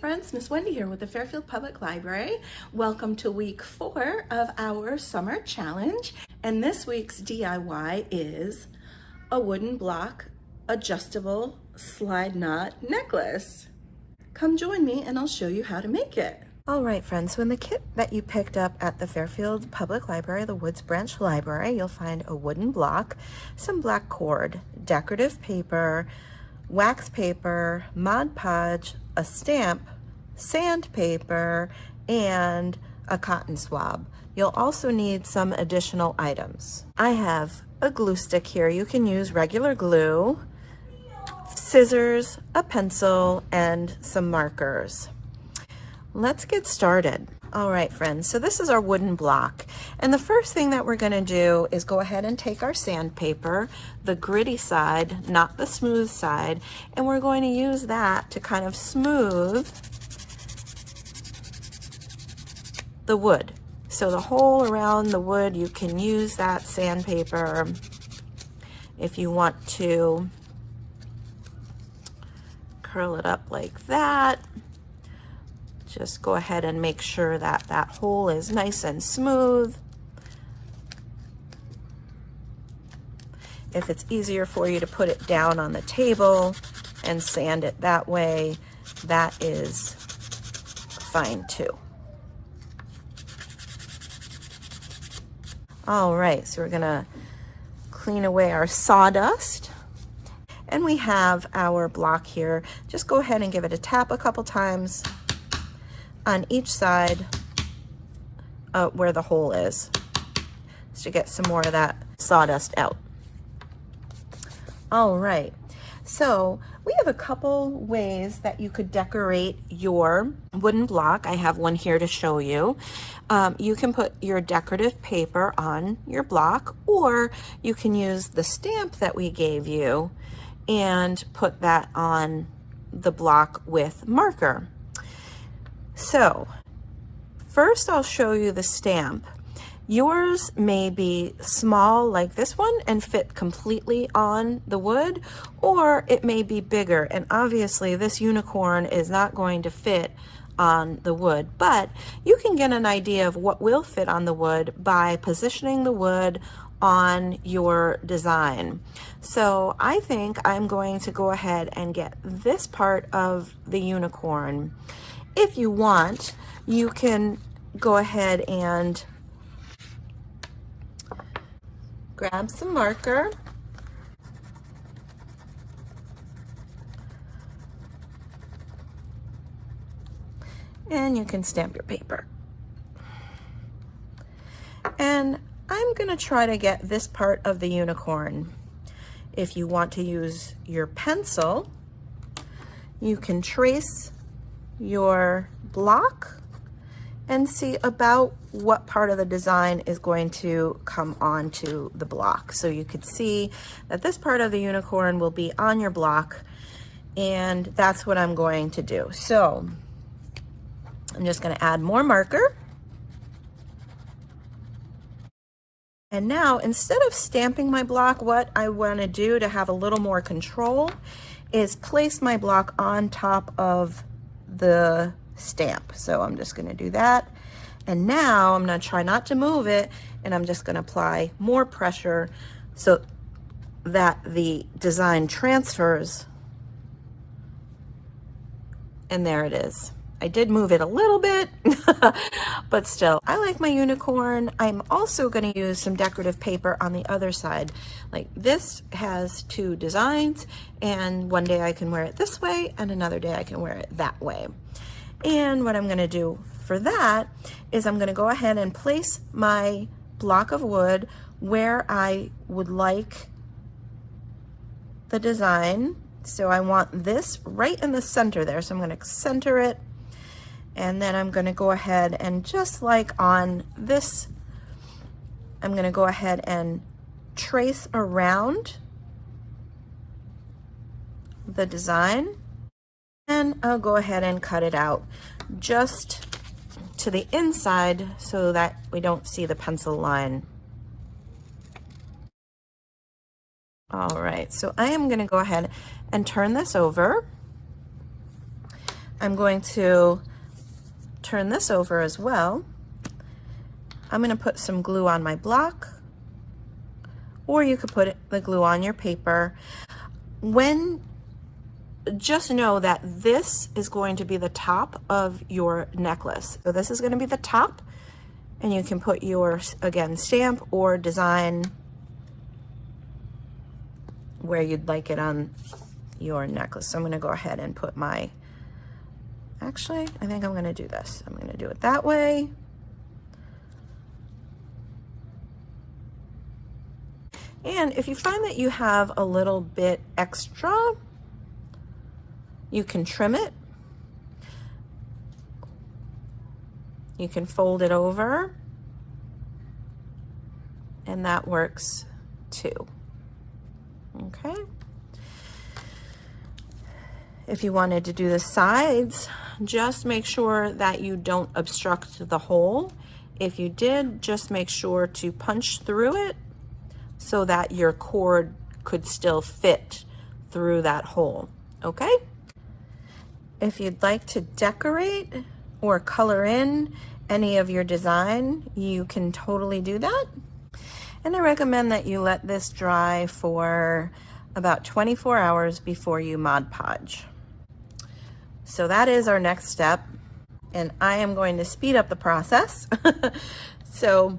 friends, Miss Wendy here with the Fairfield Public Library. Welcome to week 4 of our summer challenge. And this week's DIY is a wooden block adjustable slide knot necklace. Come join me and I'll show you how to make it. All right, friends, so in the kit that you picked up at the Fairfield Public Library, the Woods Branch Library, you'll find a wooden block, some black cord, decorative paper, wax paper, Mod Podge, a stamp, sandpaper, and a cotton swab. You'll also need some additional items. I have a glue stick here. You can use regular glue, scissors, a pencil, and some markers. Let's get started. All right, friends, so this is our wooden block. And the first thing that we're gonna do is go ahead and take our sandpaper, the gritty side, not the smooth side, and we're going to use that to kind of smooth the wood. So the hole around the wood, you can use that sandpaper if you want to curl it up like that. Just go ahead and make sure that that hole is nice and smooth. If it's easier for you to put it down on the table and sand it that way, that is fine too. All right, so we're gonna clean away our sawdust. And we have our block here. Just go ahead and give it a tap a couple times on each side where the hole is, just to get some more of that sawdust out. All right, so we have a couple ways that you could decorate your wooden block. I have one here to show you. You can put your decorative paper on your block, or you can use the stamp that we gave you and put that on the block with marker. So first I'll show you the stamp. Yours may be small like this one and fit completely on the wood, or it may be bigger, and obviously this unicorn is not going to fit on the wood, but you can get an idea of what will fit on the wood by positioning the wood on your design. So I think I'm going to go ahead and get this part of the unicorn. If you want, you can go ahead and grab some marker and you can stamp your paper. And I'm gonna try to get this part of the unicorn. If you want to use your pencil, you can trace your block and see about what part of the design is going to come onto the block. So you could see that this part of the unicorn will be on your block, and that's what I'm going to do. So I'm just going to add more marker. And now, instead of stamping my block, what I want to do to have a little more control is place my block on top of the stamp. So I'm just going to do that. And now I'm going to try not to move it, and I'm just going to apply more pressure so that the design transfers. And there it is. I did move it a little bit, but still, I like my unicorn. I'm also going to use some decorative paper on the other side. Like this has 2 designs, and one day I can wear it this way, and another day I can wear it that way. And what I'm going to do for that is I'm going to go ahead and place my block of wood where I would like the design. So I want this right in the center there. So I'm going to center it. And then I'm going to go ahead and, just like on this, I'm going to go ahead and trace around the design, and I'll go ahead and cut it out just to the inside so that we don't see the pencil line. All right, so I am going to go ahead and turn this over I'm going to turn this over as well. I'm going to put some glue on my block, or you could put the glue on your paper. Just know that this is going to be the top of your necklace. So this is going to be the top, and you can put your, again, stamp or design where you'd like it on your necklace. So I'm going to go ahead and put my, actually, I think I'm going to do this. I'm going to do it that way. And if you find that you have a little bit extra, you can trim it. You can fold it over, and that works too. Okay. If you wanted to do the sides, just make sure that you don't obstruct the hole. If you did, just make sure to punch through it so that your cord could still fit through that hole. Okay? If you'd like to decorate or color in any of your design, you can totally do that. And I recommend that you let this dry for about 24 hours before you Mod Podge. So that is our next step, and I am going to speed up the process. So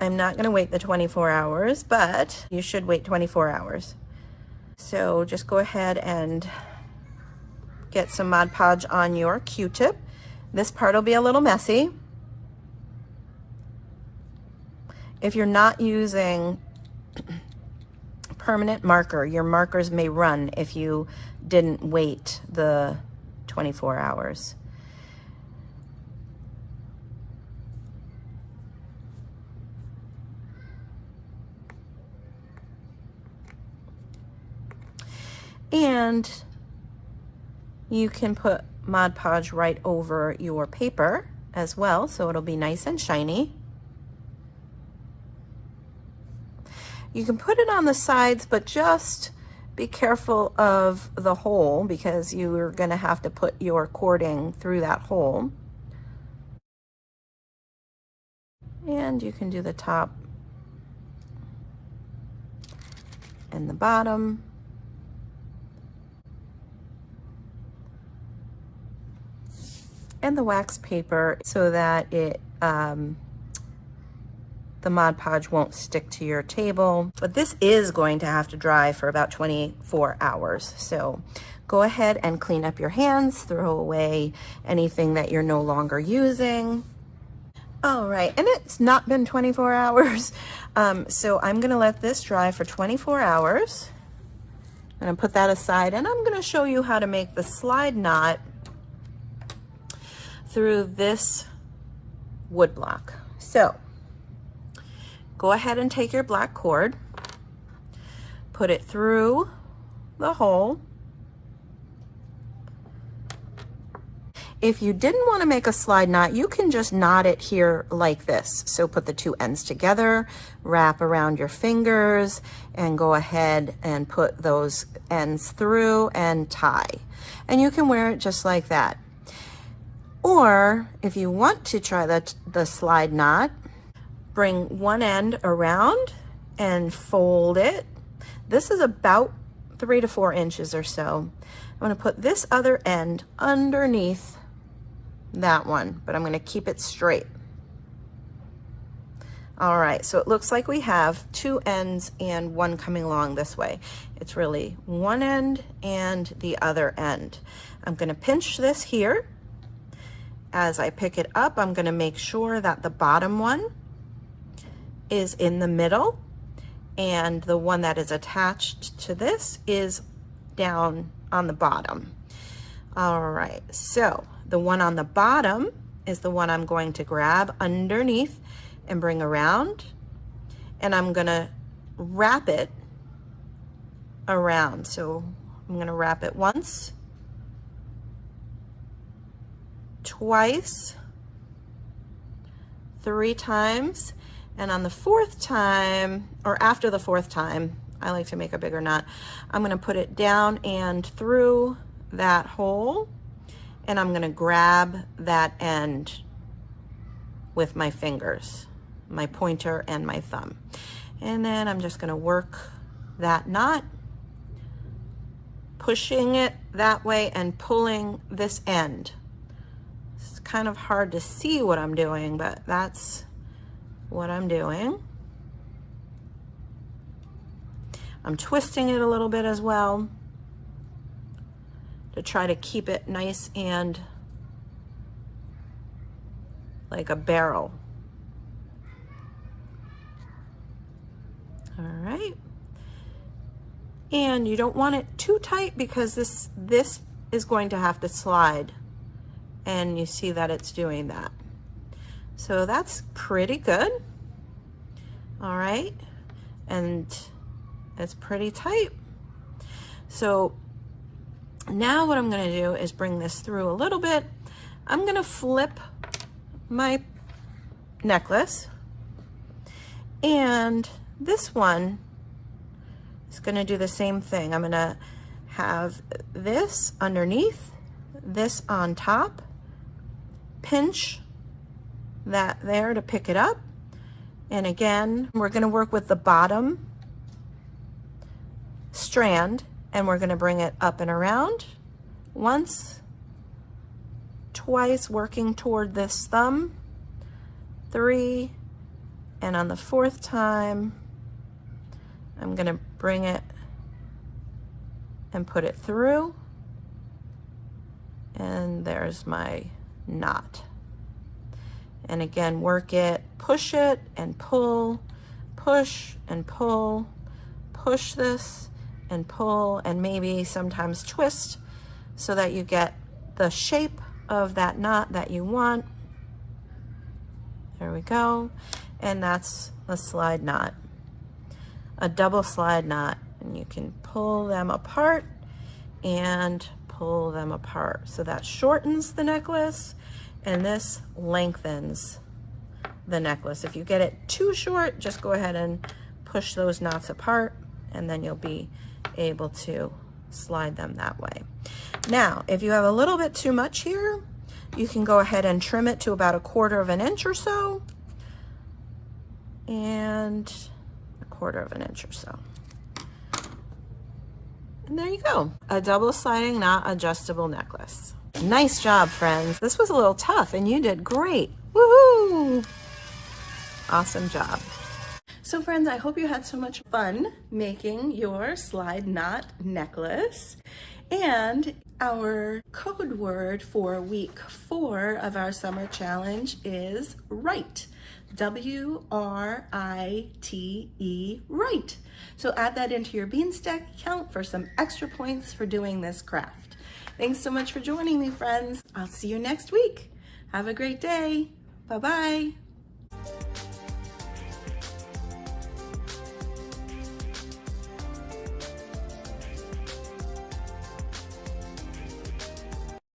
I'm not going to wait the 24 hours, but you should wait 24 hours. So just go ahead and get some Mod Podge on your Q-tip. This part will be a little messy. If you're not using permanent marker, your markers may run if you didn't wait the 24 hours. And you can put Mod Podge right over your paper as well, so it'll be nice and shiny. You can put it on the sides, but just be careful of the hole, because you're going to have to put your cording through that hole. And you can do the top and the bottom. And the wax paper so that it the Mod Podge won't stick to your table. But this is going to have to dry for about 24 hours. So go ahead and clean up your hands, throw away anything that you're no longer using. All right, and it's not been 24 hours. So I'm gonna let this dry for 24 hours. I'm gonna put that aside, and I'm gonna show you how to make the slide knot through this wood block. So go ahead and take your black cord, put it through the hole. If you didn't want to make a slide knot, you can just knot it here like this. So put the two ends together, wrap around your fingers, and go ahead and put those ends through and tie. And you can wear it just like that. Or if you want to try the slide knot, bring one end around and fold it. This is about 3 to 4 inches or so. I'm going to put this other end underneath that one, but I'm going to keep it straight. All right, so it looks like we have 2 ends and one coming along this way. It's really one end and the other end. I'm going to pinch this here. As I pick it up, I'm going to make sure that the bottom one is in the middle, and the one that is attached to this is down on the bottom. All right, so the one on the bottom is the one I'm going to grab underneath and bring around, and I'm gonna wrap it around. So I'm gonna wrap it once, twice, 3 times, and on the 4th time, or after the 4th time, I like to make a bigger knot, I'm going to put it down and through that hole, and I'm gonna grab that end with my fingers, my pointer and my thumb. And then I'm just gonna work that knot, pushing it that way and pulling this end. It's kind of hard to see what I'm doing, but that's what I'm doing. I'm twisting it a little bit as well to try to keep it nice and like a barrel. All right. And you don't want it too tight because this is going to have to slide. And you see that it's doing that. So that's pretty good. All right. And it's pretty tight. So now what I'm going to do is bring this through a little bit. I'm going to flip my necklace, and this one is going to do the same thing. I'm going to have this underneath, this on top, pinch that there to pick it up, and again we're going to work with the bottom strand, and we're going to bring it up and around once, twice, working toward this thumb, 3, and on the 4th time I'm going to bring it and put it through, and there's my knot. And again, work it, push it and pull, push and pull, push this and pull, and maybe sometimes twist so that you get the shape of that knot that you want. There we go. And that's a slide knot, a double slide knot, and you can pull them apart and pull them apart. So that shortens the necklace, and this lengthens the necklace. If you get it too short, just go ahead and push those knots apart, and then you'll be able to slide them that way. Now, if you have a little bit too much here, you can go ahead and trim it to about 1/4 inch or so, and 1/4 inch or so. And there you go, a double sliding knot adjustable necklace. Nice job, friends. This was a little tough and you did great. Woohoo! Awesome job. So friends, I hope you had so much fun making your slide knot necklace. And our code word for week 4 of our summer challenge is write. W-R-I-T-E, write. So add that into your beanstack account for some extra points for doing this craft. Thanks so much for joining me, friends. I'll see you next week. Have a great day. Bye-bye.